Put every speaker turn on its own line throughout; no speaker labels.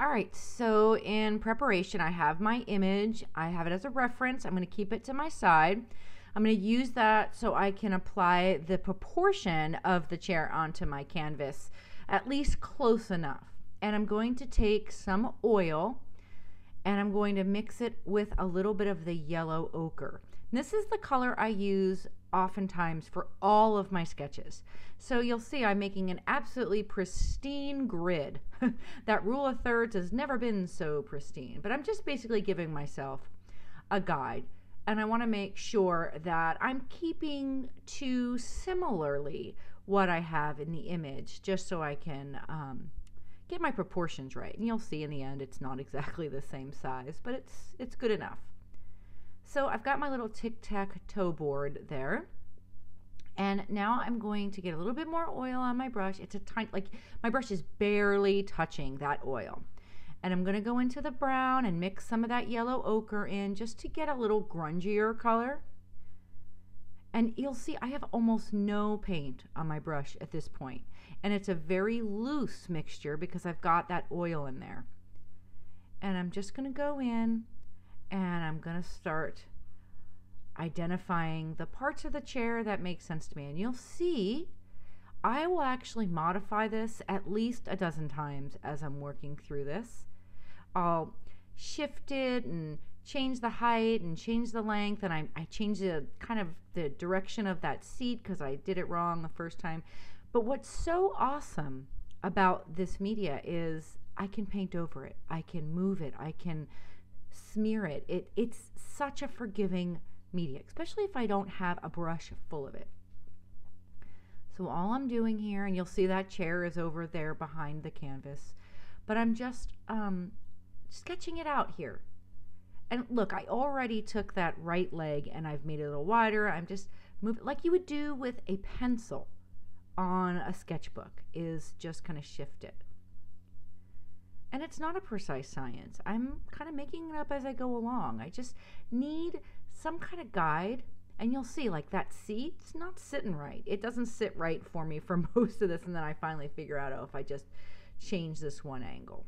All right, so in preparation, I have my image. I have it as a reference. I'm going to keep it to my side. I'm going to use that so I can apply the proportion of the chair onto my canvas, at least close enough. And I'm going to take some oil and I'm going to mix it with a little bit of the yellow ochre. This is the color I use oftentimes for all of my sketches. So you'll see I'm making an absolutely pristine grid. That rule of thirds has never been so pristine, but I'm just basically giving myself a guide. And I want to make sure that I'm keeping to similarly what I have in the image, just so I can get my proportions right. And you'll see in the end it's not exactly the same size, but it's good enough. So I've got my little tic-tac-toe board there. And now I'm going to get a little bit more oil on my brush. It's a tiny, like my brush is barely touching that oil. And I'm going to go into the brown and mix some of that yellow ochre in just to get a little grungier color. And you'll see I have almost no paint on my brush at this point. And it's a very loose mixture because I've got that oil in there. And I'm just going to go in and I'm going to start identifying the parts of the chair that make sense to me. And you'll see I will actually modify this at least a dozen times as I'm working through this. I'll shift it and change the height and change the length, and I change the kind of the direction of that seat because I did it wrong the first time. But what's so awesome about this media is I can paint over it, I can move it, I can smear it. It's such a forgiving media, especially if I don't have a brush full of it. So all I'm doing here, and you'll see that chair is over there behind the canvas, but I'm just sketching it out here. And look, I already took that right leg and I've made it a little wider. I'm just moving like you would do with a pencil on a sketchbook, is just kind of shift it. And it's not a precise science. I'm kind of making it up as I go along. I just need some kind of guide. And you'll see, like, that seat's not sitting right. It doesn't sit right for me for most of this, and then I finally figure out, oh, if I just change this one angle.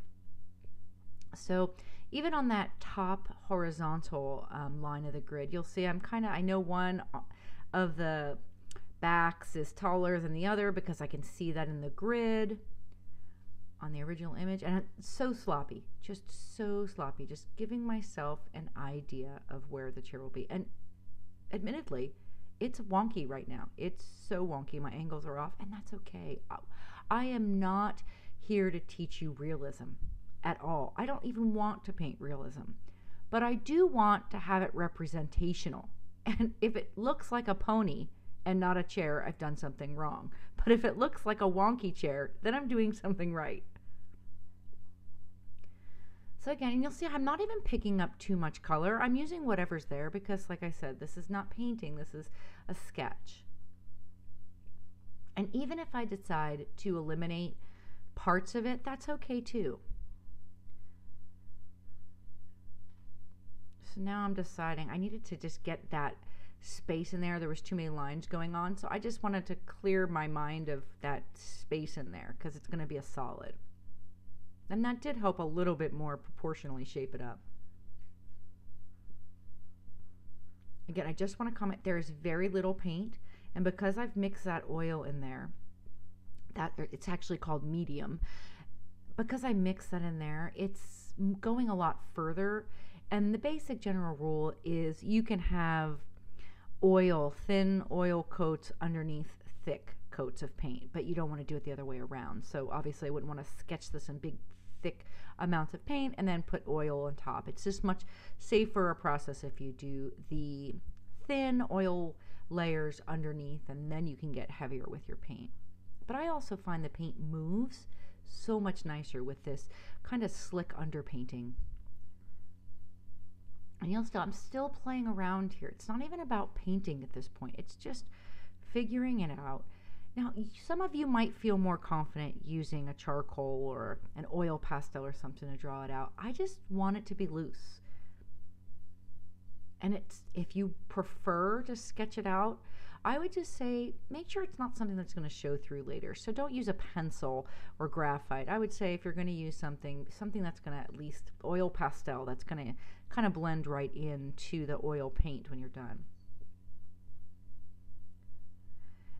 So even on that top horizontal line of the grid, you'll see I know one of the backs is taller than the other because I can see that in the grid on the original image. And it's so sloppy, just so sloppy, just giving myself an idea of where the chair will be. And admittedly, it's wonky right now. It's so wonky. My angles are off, and that's okay. I am not here to teach you realism at all. I don't even want to paint realism, but I do want to have it representational. And if it looks like a pony and not a chair, I've done something wrong. But if it looks like a wonky chair, then I'm doing something right. So again, you'll see I'm not even picking up too much color. I'm using whatever's there because, like I said, this is not painting, this is a sketch. And even if I decide to eliminate parts of it, that's okay too. So now I'm deciding I needed to just get that space in there. There was too many lines going on, so I just wanted to clear my mind of that space in there because it's going to be a solid. And that did help a little bit more proportionally shape it up. Again, I just want to comment, there is very little paint, and because I've mixed that oil in there, it's actually called medium. Because I mixed that in there, it's going a lot further. And the basic general rule is you can have thin oil coats underneath thick coats of paint, but you don't want to do it the other way around. So obviously I wouldn't want to sketch this in big thick amounts of paint and then put oil on top. It's just much safer a process if you do the thin oil layers underneath, and then you can get heavier with your paint. But I also find the paint moves so much nicer with this kind of slick underpainting. And I'm still playing around here. It's not even about painting at this point. It's just figuring it out. Now, some of you might feel more confident using a charcoal or an oil pastel or something to draw it out. I just want it to be loose. And if you prefer to sketch it out, I would just say make sure it's not something that's going to show through later. So don't use a pencil or graphite. I would say if you're going to use something that's going to, at least oil pastel, that's going to kind of blend right into the oil paint when you're done.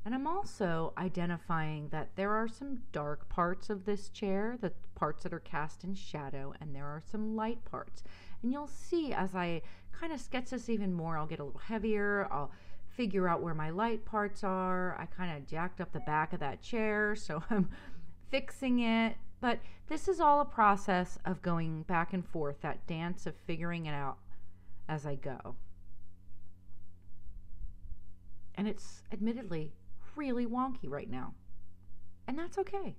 And I'm also identifying that there are some dark parts of this chair, the parts that are cast in shadow, and there are some light parts. And you'll see as I kind of sketch this even more, I'll get a little heavier, I'll figure out where my light parts are. I kind of jacked up the back of that chair, so I'm fixing it. But this is all a process of going back and forth, that dance of figuring it out as I go. And it's admittedly really wonky right now, and that's okay.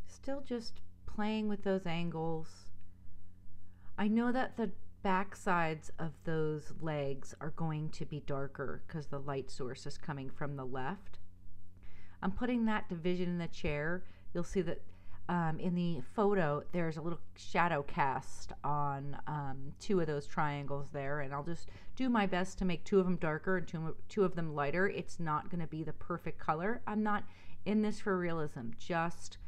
Still just playing with those angles. I know that the back sides of those legs are going to be darker because the light source is coming from the left. I'm putting that division in the chair. You'll see that in the photo, there's a little shadow cast on two of those triangles there, and I'll just do my best to make two of them darker and two of them lighter. It's not going to be the perfect color. I'm not in this for realism. Just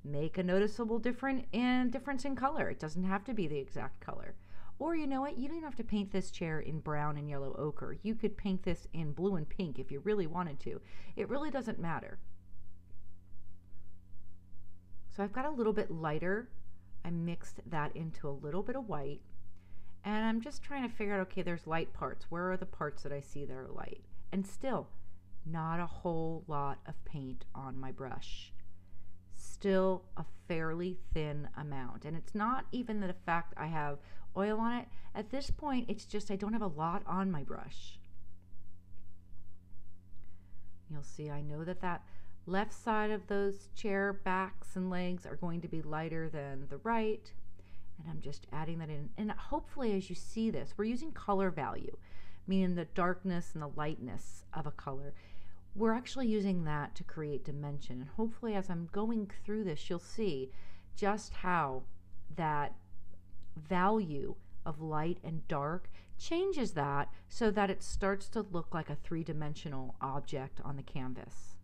make a noticeable difference in color. It doesn't have to be the exact color. Or you know what? You don't have to paint this chair in brown and yellow ochre. You could paint this in blue and pink if you really wanted to. It really doesn't matter. So I've got a little bit lighter. I mixed that into a little bit of white. And I'm just trying to figure out, okay, there's light parts. Where are the parts that I see that are light? And still, not a whole lot of paint on my brush. Still a fairly thin amount. And it's not even the fact I have oil on it. At this point, it's just I don't have a lot on my brush. You'll see, I know that left side of those chair backs and legs are going to be lighter than the right, and I'm just adding that in. And hopefully as you see this, we're using color value, meaning the darkness and the lightness of a color. We're actually using that to create dimension, and hopefully as I'm going through this, you'll see just how that value of light and dark changes that so that it starts to look like a three-dimensional object on the canvas.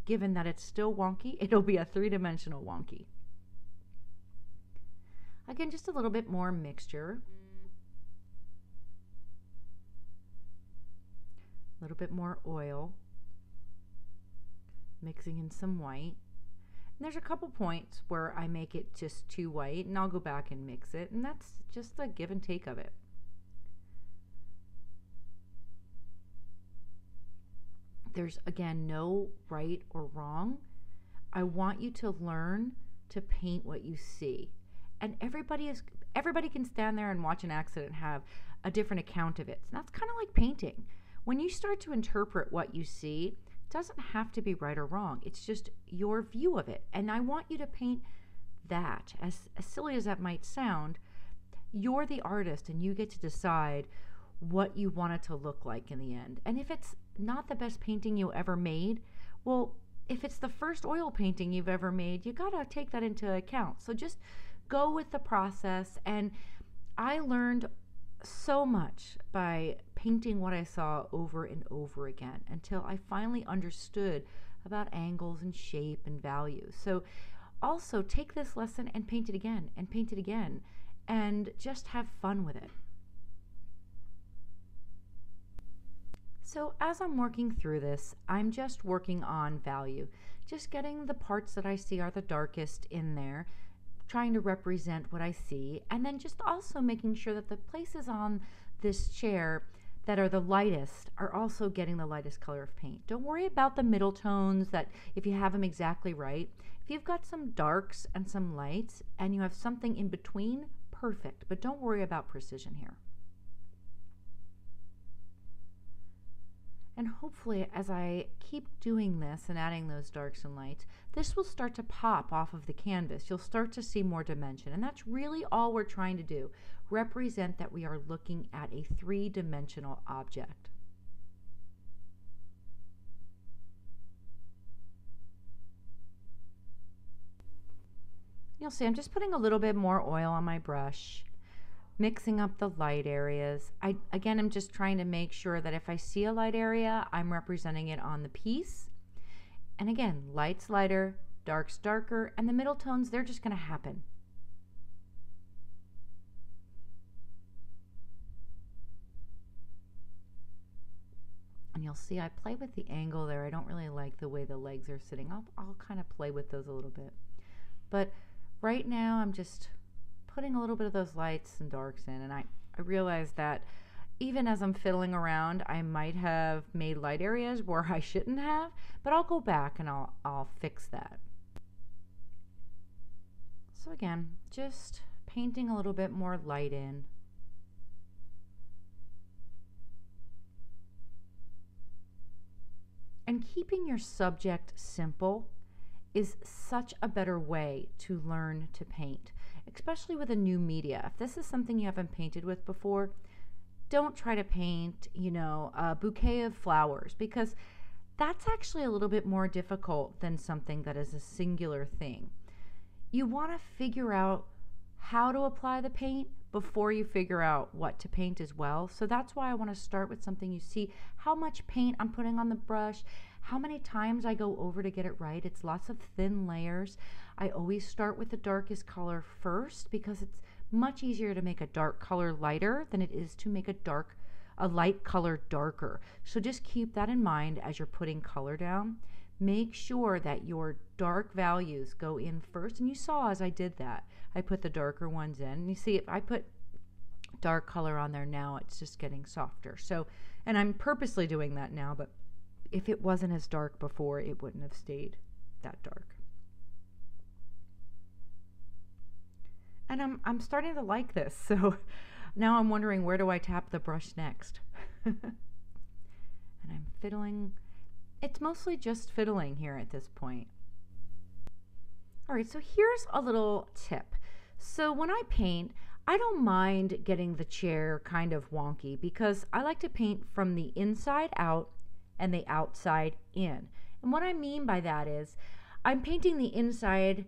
Given that it's still wonky, it'll be a three-dimensional wonky. Again, just a little bit more mixture. A little bit more oil. Mixing in some white. And there's a couple points where I make it just too white, and I'll go back and mix it, and that's just the give and take of it. There's, again, no right or wrong. I want you to learn to paint what you see. And everybody can stand there and watch an accident and have a different account of it. So that's kind of like painting. When you start to interpret what you see, it doesn't have to be right or wrong. It's just your view of it. And I want you to paint that. As silly as that might sound, you're the artist and you get to decide what you want it to look like in the end. And if it's not the best painting you ever made, well, if it's the first oil painting you've ever made, you gotta take that into account. So just go with the process. And I learned so much by painting what I saw over and over again until I finally understood about angles and shape and value. So also take this lesson and paint it again and paint it again and just have fun with it. So as I'm working through this, I'm just working on value, just getting the parts that I see are the darkest in there, trying to represent what I see, and then just also making sure that the places on this chair that are the lightest are also getting the lightest color of paint. Don't worry about the middle tones, that if you have them exactly right. If you've got some darks and some lights and you have something in between, perfect, but don't worry about precision here. And hopefully as I keep doing this and adding those darks and lights, this will start to pop off of the canvas. You'll start to see more dimension. And that's really all we're trying to do. Represent that we are looking at a three-dimensional object. You'll see I'm just putting a little bit more oil on my brush, mixing up the light areas. Again, I'm just trying to make sure that if I see a light area, I'm representing it on the piece. And again, light's lighter, dark's darker, and the middle tones, they're just going to happen. And you'll see I play with the angle there. I don't really like the way the legs are sitting. I'll kind of play with those a little bit. But right now I'm just putting a little bit of those lights and darks in, and I realize that even as I'm fiddling around, I might have made light areas where I shouldn't have, but I'll go back and I'll fix that. So again, just painting a little bit more light in. And keeping your subject simple is such a better way to learn to paint, especially with a new media. If this is something you haven't painted with before, don't try to paint, a bouquet of flowers, because that's actually a little bit more difficult than something that is a singular thing. You want to figure out how to apply the paint before you figure out what to paint as well. So that's why I want to start with something you see how much paint I'm putting on the brush, how many times I go over to get it right. It's lots of thin layers. I always start with the darkest color first because it's much easier to make a dark color lighter than it is to make a light color darker. So just keep that in mind as you're putting color down. Make sure that your dark values go in first. And you saw as I did that, I put the darker ones in. And you see, if I put dark color on there now, it's just getting softer. So, and I'm purposely doing that now, but if it wasn't as dark before, it wouldn't have stayed that dark. And I'm starting to like this. So now I'm wondering, where do I tap the brush next? And I'm fiddling. It's mostly just fiddling here at this point. All right, so here's a little tip. So when I paint, I don't mind getting the chair kind of wonky because I like to paint from the inside out and the outside in. And what I mean by that is I'm painting the inside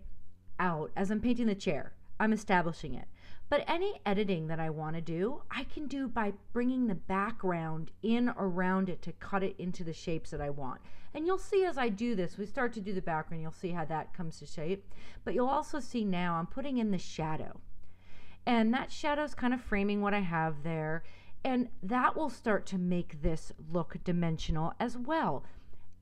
out as I'm painting the chair. I'm establishing it. But any editing that I want to do, I can do by bringing the background in around it to cut it into the shapes that I want. And you'll see as I do this, we start to do the background, you'll see how that comes to shape. But you'll also see now I'm putting in the shadow. And that shadow is kind of framing what I have there. And that will start to make this look dimensional as well.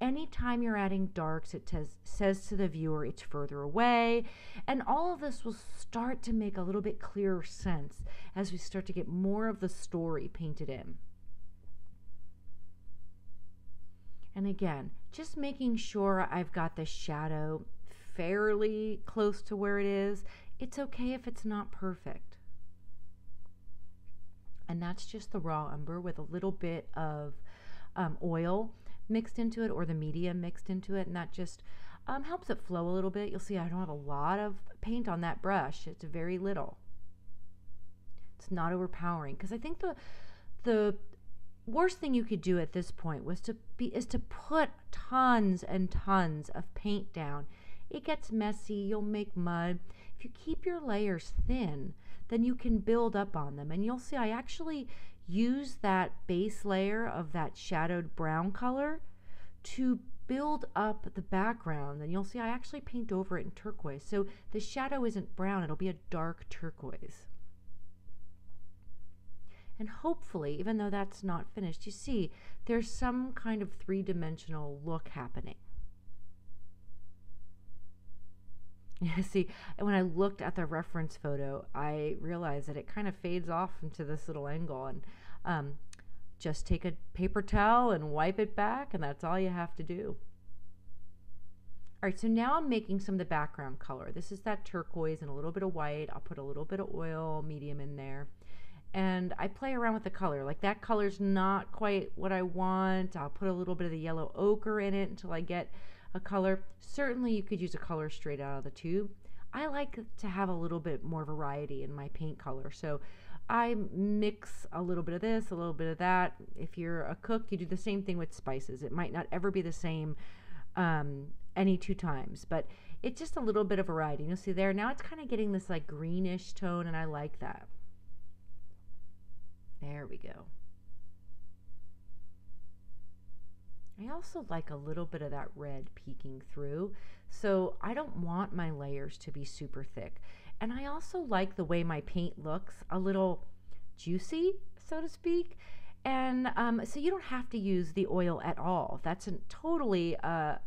Anytime you're adding darks, it says to the viewer it's further away, and all of this will start to make a little bit clearer sense as we start to get more of the story painted in. And again, just making sure I've got the shadow fairly close to where it is. It's okay if it's not perfect. And that's just the raw umber with a little bit of oil mixed into it, or the media mixed into it, and that just helps it flow a little bit. You'll see I don't have a lot of paint on that brush. It's very little. It's not overpowering, because I think the worst thing you could do at this point is to put tons and tons of paint down. It gets messy, you'll make mud. If you keep your layers thin, then you can build up on them. And you'll see I actually use that base layer of that shadowed brown color to build up the background. And you'll see I actually paint over it in turquoise. So the shadow isn't brown, it'll be a dark turquoise. And hopefully, even though that's not finished, you see there's some kind of three-dimensional look happening. Yeah, see, when I looked at the reference photo, I realized that it kind of fades off into this little angle, and just take a paper towel and wipe it back, and that's all you have to do. All right, so now I'm making some of the background color. This is that turquoise and a little bit of white. I'll put a little bit of oil medium in there, and I play around with the color. Like, that color's not quite what I want. I'll put a little bit of the yellow ochre in it until I get a color. Certainly you could use a color straight out of the tube. I like to have a little bit more variety in my paint color, so I mix a little bit of this, a little bit of that. If you're a cook, you do the same thing with spices. It might not ever be the same any two times, but It's just a little bit of variety. You'll see there, now it's kind of getting this like greenish tone, and I like that. There we go. I also like a little bit of that red peeking through, so I don't want my layers to be super thick. And I also like the way my paint looks, a little juicy, so to speak. And so you don't have to use the oil at all. That's totally a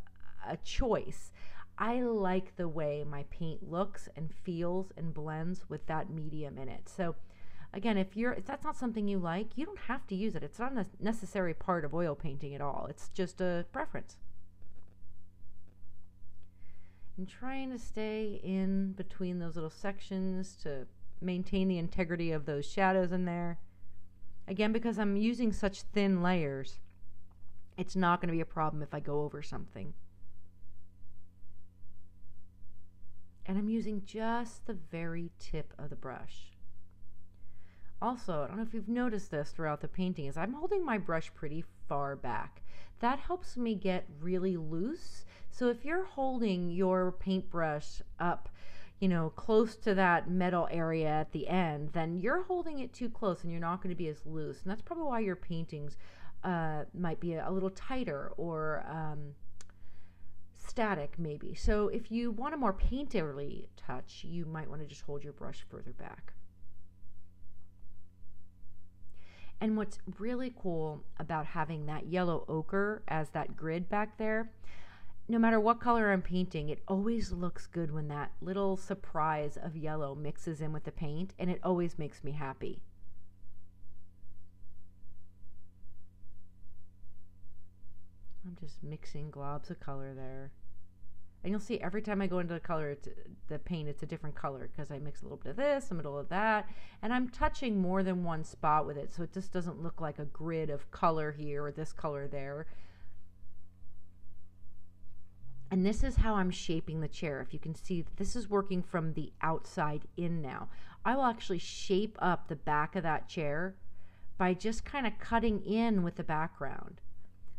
choice. I like the way my paint looks and feels and blends with that medium in it. So again, if that's not something you like, you don't have to use it. It's not a necessary part of oil painting at all. It's just a preference. And trying to stay in between those little sections to maintain the integrity of those shadows in there. Again, because I'm using such thin layers, it's not going to be a problem if I go over something. And I'm using just the very tip of the brush. Also, I don't know if you've noticed this throughout the painting, is I'm holding my brush pretty far back. That helps me get really loose. So if you're holding your paintbrush up, you know, close to that metal area at the end, then you're holding it too close and you're not going to be as loose. And that's probably why your paintings might be a little tighter or static maybe. So if you want a more painterly touch, you might want to just hold your brush further back. And what's really cool about having that yellow ochre as that grid back there, no matter what color I'm painting, it always looks good when that little surprise of yellow mixes in with the paint, and it always makes me happy. I'm just mixing globs of color there. And you'll see every time I go into the paint, it's a different color because I mix a little bit of this, a little of that, and I'm touching more than one spot with it, so it just doesn't look like a grid of color here or this color there. And this is how I'm shaping the chair. If you can see, this is working from the outside in now. I will actually shape up the back of that chair by just kind of cutting in with the background.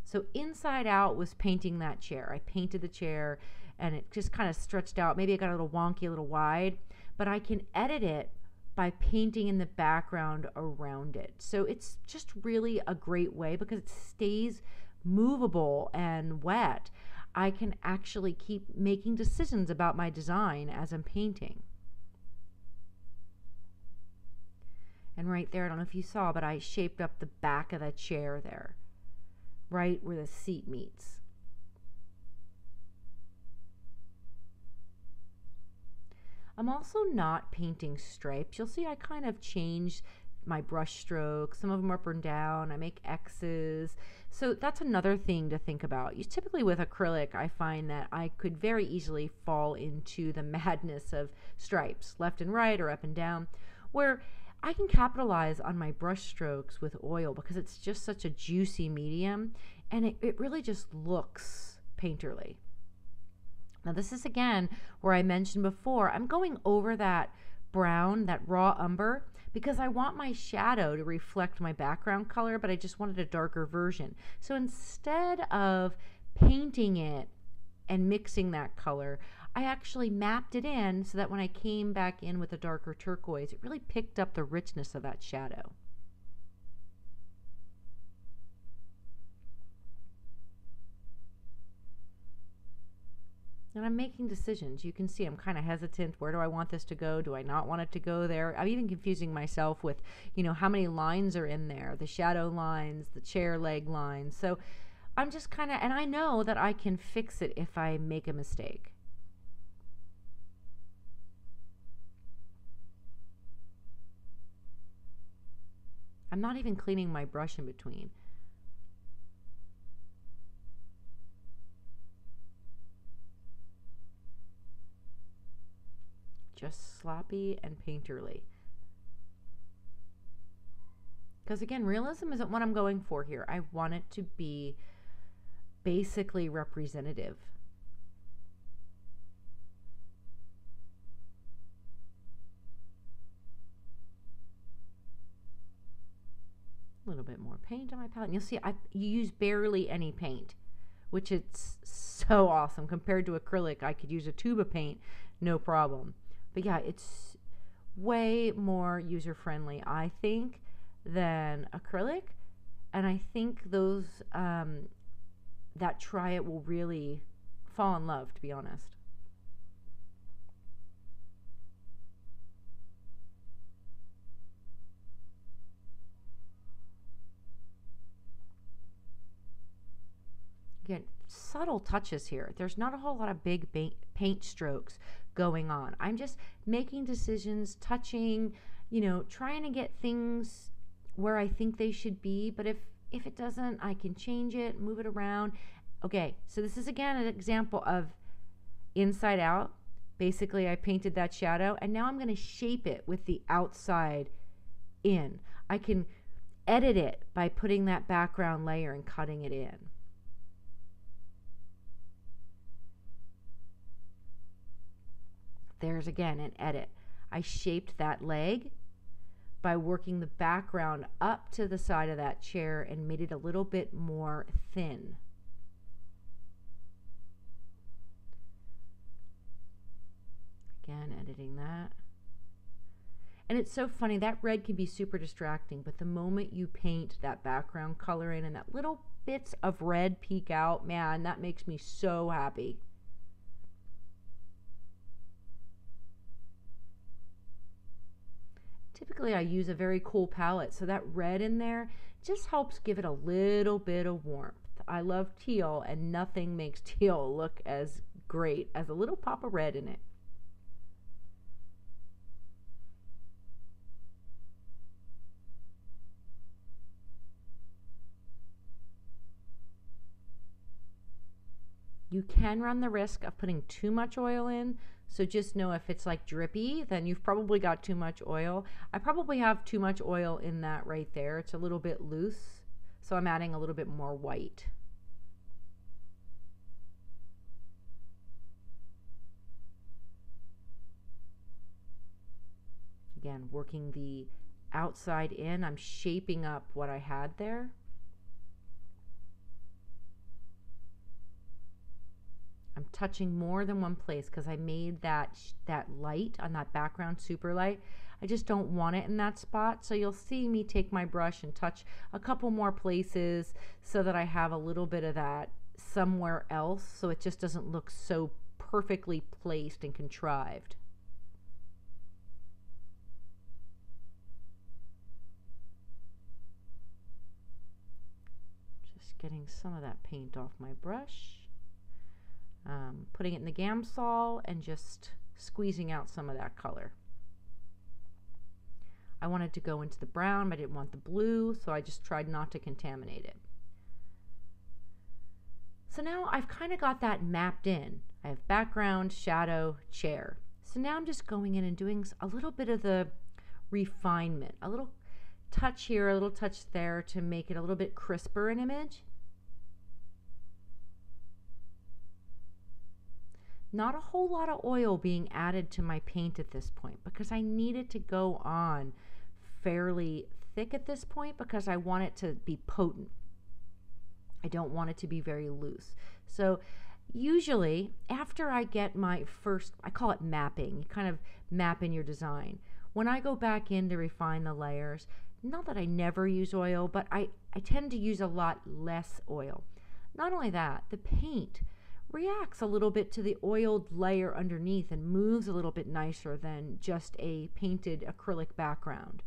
So inside out was painting that chair. I painted the chair and it just kind of stretched out. Maybe it got a little wonky, a little wide, but I can edit it by painting in the background around it. So it's just really a great way because it stays movable and wet. I can actually keep making decisions about my design as I'm painting. And right there, I don't know if you saw, but I shaped up the back of the chair there, right where the seat meets. I'm also not painting stripes. You'll see I kind of changed my brush strokes. Some of them are up and down. I make X's. So that's another thing to think about. Typically with acrylic, I find that I could very easily fall into the madness of stripes, left and right or up and down, where I can capitalize on my brush strokes with oil because it's just such a juicy medium, and it really just looks painterly. Now this is again where I mentioned before, I'm going over that brown, that raw umber, because I want my shadow to reflect my background color, but I just wanted a darker version. So instead of painting it and mixing that color, I actually mapped it in so that when I came back in with a darker turquoise, it really picked up the richness of that shadow. And I'm making decisions. You can see I'm kind of hesitant. Where do I want this to go? Do I not want it to go there? I'm even confusing myself with, you know, how many lines are in there, the shadow lines, the chair leg lines. So I'm just kind of, and I know that I can fix it if I make a mistake. I'm not even cleaning my brush in between. Just sloppy and painterly. Because again, realism isn't what I'm going for here. I want it to be basically representative. A little bit more paint on my palette. And you'll see I use barely any paint, which it's so awesome. Compared to acrylic, I could use a tube of paint, no problem. But yeah, it's way more user-friendly, I think, than acrylic. And I think those that try it will really fall in love, to be honest. Again, subtle touches here. There's not a whole lot of big paint strokes going on. I'm just making decisions, touching, trying to get things where I think they should be. But if it doesn't, I can change it, move it around. Okay, so this is again an example of inside out. Basically, I painted that shadow, and now I'm going to shape it with the outside in. I can edit it by putting that background layer and cutting it in. There's again an edit. I shaped that leg by working the background up to the side of that chair and made it a little bit more thin. Again, editing that. And it's so funny, that red can be super distracting, but the moment you paint that background color in and that little bits of red peek out, man, that makes me so happy. Typically I use a very cool palette, so that red in there just helps give it a little bit of warmth. I love teal, and nothing makes teal look as great as a little pop of red in it. You can run the risk of putting too much oil in, so just know if it's like drippy, then you've probably got too much oil. I probably have too much oil in that right there. It's a little bit loose, so I'm adding a little bit more white. Again, working the outside in, I'm shaping up what I had there. I'm touching more than one place because I made that light on that background super light. I just don't want it in that spot. So you'll see me take my brush and touch a couple more places so that I have a little bit of that somewhere else, so it just doesn't look so perfectly placed and contrived. Just getting some of that paint off my brush. Putting it in the Gamsol and just squeezing out some of that color. I wanted to go into the brown, but I didn't want the blue, so I just tried not to contaminate it. So now I've kind of got that mapped in. I have background, shadow, chair. So now I'm just going in and doing a little bit of the refinement, a little touch here, a little touch there to make it a little bit crisper an image. Not a whole lot of oil being added to my paint at this point because I need it to go on fairly thick at this point because I want it to be potent. I don't want it to be very loose. So usually after I get my first, I call it mapping, you kind of map in your design. When I go back in to refine the layers, not that I never use oil, but I tend to use a lot less oil. Not only that, the paint reacts a little bit to the oiled layer underneath and moves a little bit nicer than just a painted acrylic background.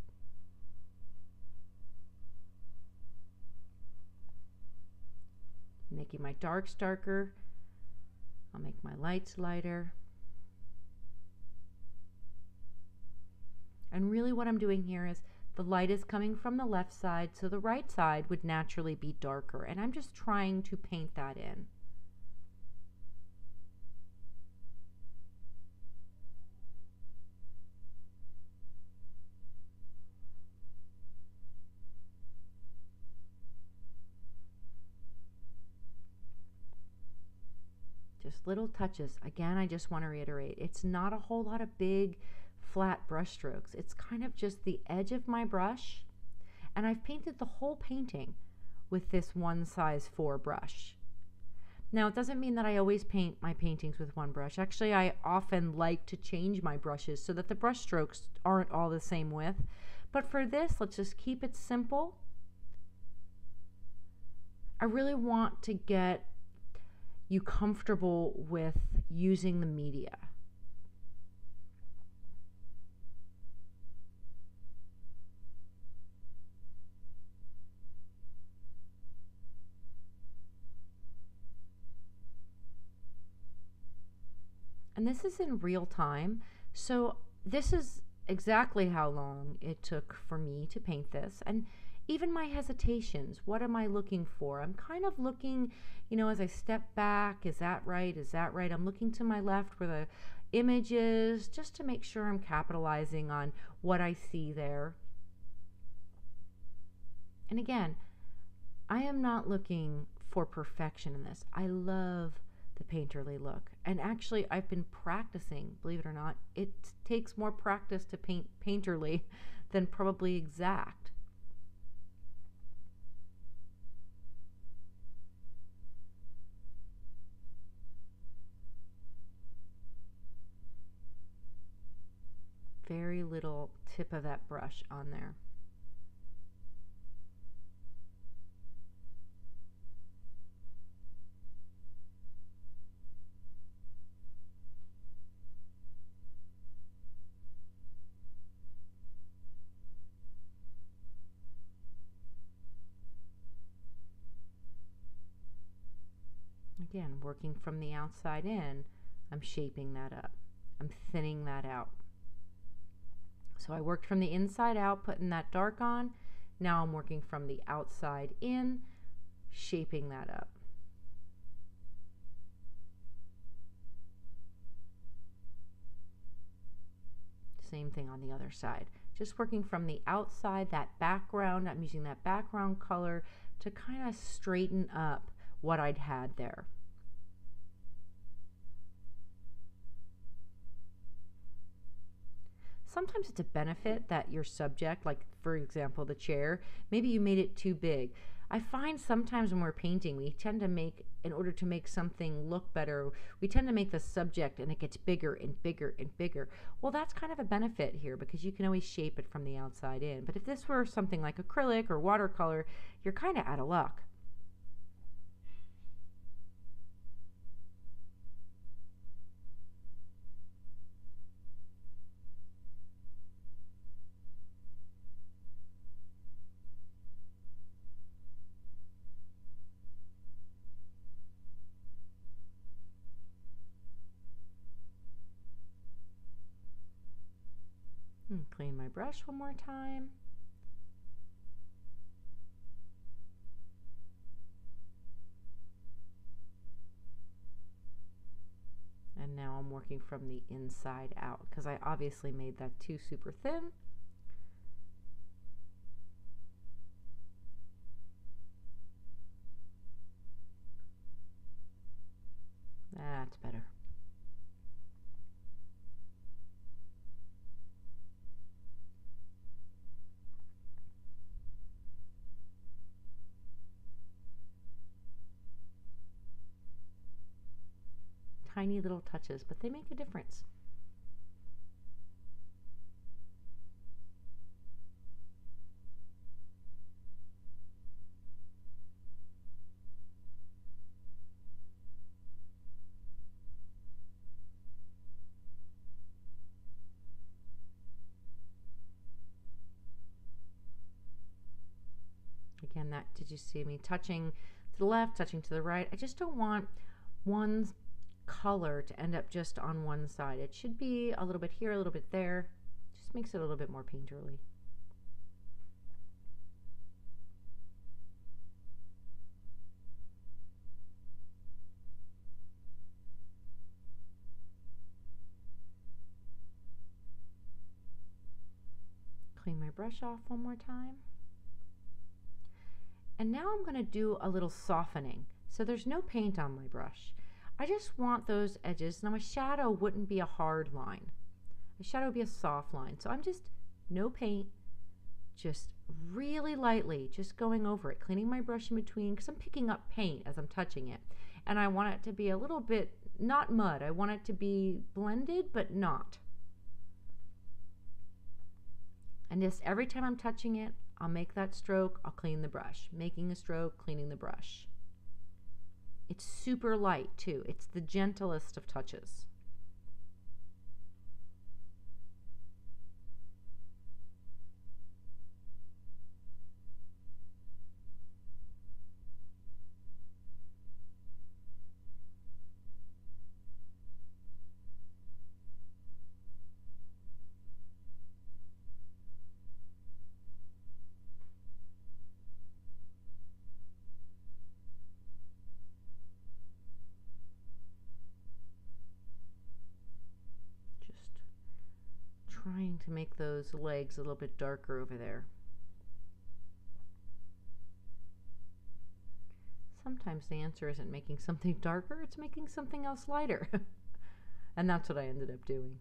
Making my darks darker. I'll make my lights lighter. And really what I'm doing here is the light is coming from the left side, so the right side would naturally be darker, and I'm just trying to paint that in. Just little touches. Again, I just want to reiterate, it's not a whole lot of big flat brush strokes. It's kind of just the edge of my brush, and I've painted the whole painting with this 1 size 4 brush. Now, it doesn't mean that I always paint my paintings with one brush. Actually, I often like to change my brushes so that the brush strokes aren't all the same width. But for this, let's just keep it simple. I really want to get you comfortable with using the media. And this is in real time, so this is exactly how long it took for me to paint this. And even my hesitations, what am I looking for? I'm kind of looking, you know, as I step back, is that right? Is that right? I'm looking to my left where the image is, just to make sure I'm capitalizing on what I see there. And again, I am not looking for perfection in this. I love the painterly look. And actually, I've been practicing, believe it or not. It takes more practice to paint painterly than probably exact. Very little tip of that brush on there. Again, working from the outside in, I'm shaping that up. I'm thinning that out. So I worked from the inside out, putting that dark on. Now I'm working from the outside in, shaping that up. Same thing on the other side. Just working from the outside, that background, I'm using that background color to kind of straighten up what I'd had there. Sometimes it's a benefit that your subject, like for example the chair, maybe you made it too big. I find sometimes when we're painting, we tend to make, in order to make something look better, we tend to make the subject and it gets bigger and bigger and bigger. Well, that's kind of a benefit here because you can always shape it from the outside in. But if this were something like acrylic or watercolor, you're kind of out of luck. Clean my brush one more time. And now I'm working from the inside out because I obviously made that too super thin. That's better. Tiny little touches, but they make a difference. Again, that, did you see me touching to the left, touching to the right? I just don't want one's color to end up just on one side. It should be a little bit here, a little bit there. Just makes it a little bit more painterly. Clean my brush off one more time. And now I'm going to do a little softening. So there's no paint on my brush. I just want those edges. Now a shadow wouldn't be a hard line. A shadow would be a soft line. So I'm just, no paint, just really lightly, just going over it, cleaning my brush in between because I'm picking up paint as I'm touching it. and I want it to be a little bit, not mud. I want it to be blended, but not. And just every time I'm touching it, I'll make that stroke, I'll clean the brush. Making a stroke, cleaning the brush. It's super light too. It's the gentlest of touches. Trying to make those legs a little bit darker over there. Sometimes the answer isn't making something darker, it's making something else lighter. And that's what I ended up doing.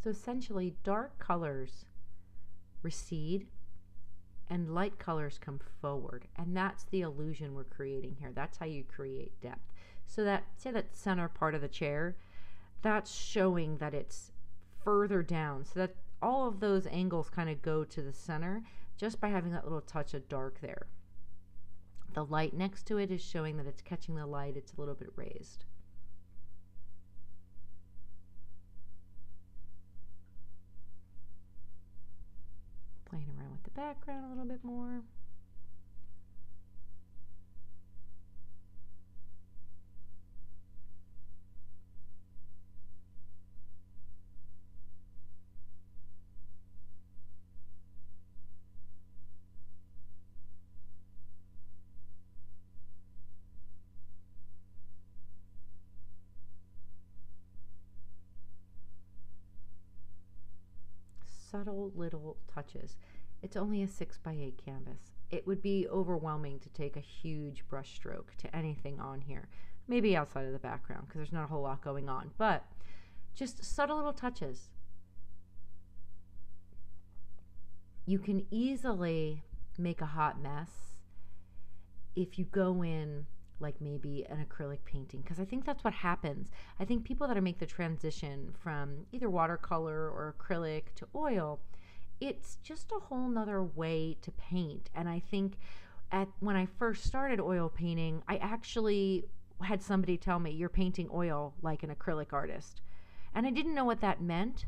So essentially, dark colors recede and light colors come forward. And that's the illusion we're creating here. That's how you create depth. So that, say that center part of the chair, that's showing that it's further down. So that all of those angles kind of go to the center just by having that little touch of dark there. The light next to it is showing that it's catching the light. It's a little bit raised. Playing around with the background a little bit more. Subtle little touches. It's only a 6x8 canvas. It would be overwhelming to take a huge brush stroke to anything on here. Maybe outside of the background because there's not a whole lot going on, but just subtle little touches. You can easily make a hot mess if you go in like maybe an acrylic painting, because I think that's what happens. I think people that make the transition from either watercolor or acrylic to oil, it's just a whole nother way to paint. And I think when I first started oil painting, I actually had somebody tell me, you're painting oil like an acrylic artist. And I didn't know what that meant.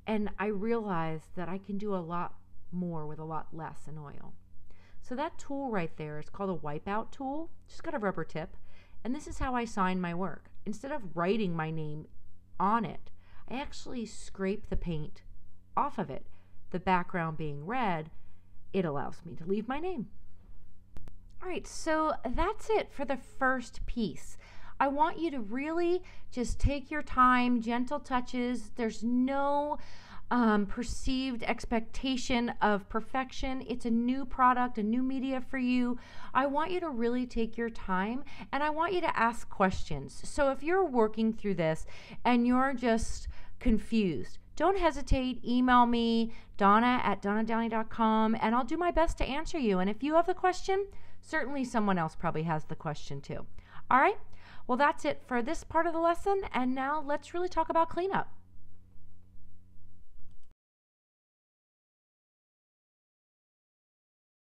And I realized that I can do a lot more with a lot less in oil. So that tool right there is called a wipeout tool. Just got a rubber tip. And this is how I sign my work. Instead of writing my name on it, I actually scrape the paint off of it. The background being red, it allows me to leave my name. All right, so that's it for the first piece. I want you to really just take your time, gentle touches. There's no perceived expectation of perfection. It's a new product, a new media for you. I want you to really take your time, and I want you to ask questions. So if you're working through this and you're just confused, don't hesitate. Email me, Donna@DonnaDowney.com, and I'll do my best to answer you. And if you have the question, certainly someone else probably has the question too. All right, well, that's it for this part of the lesson, and now let's really talk about cleanup.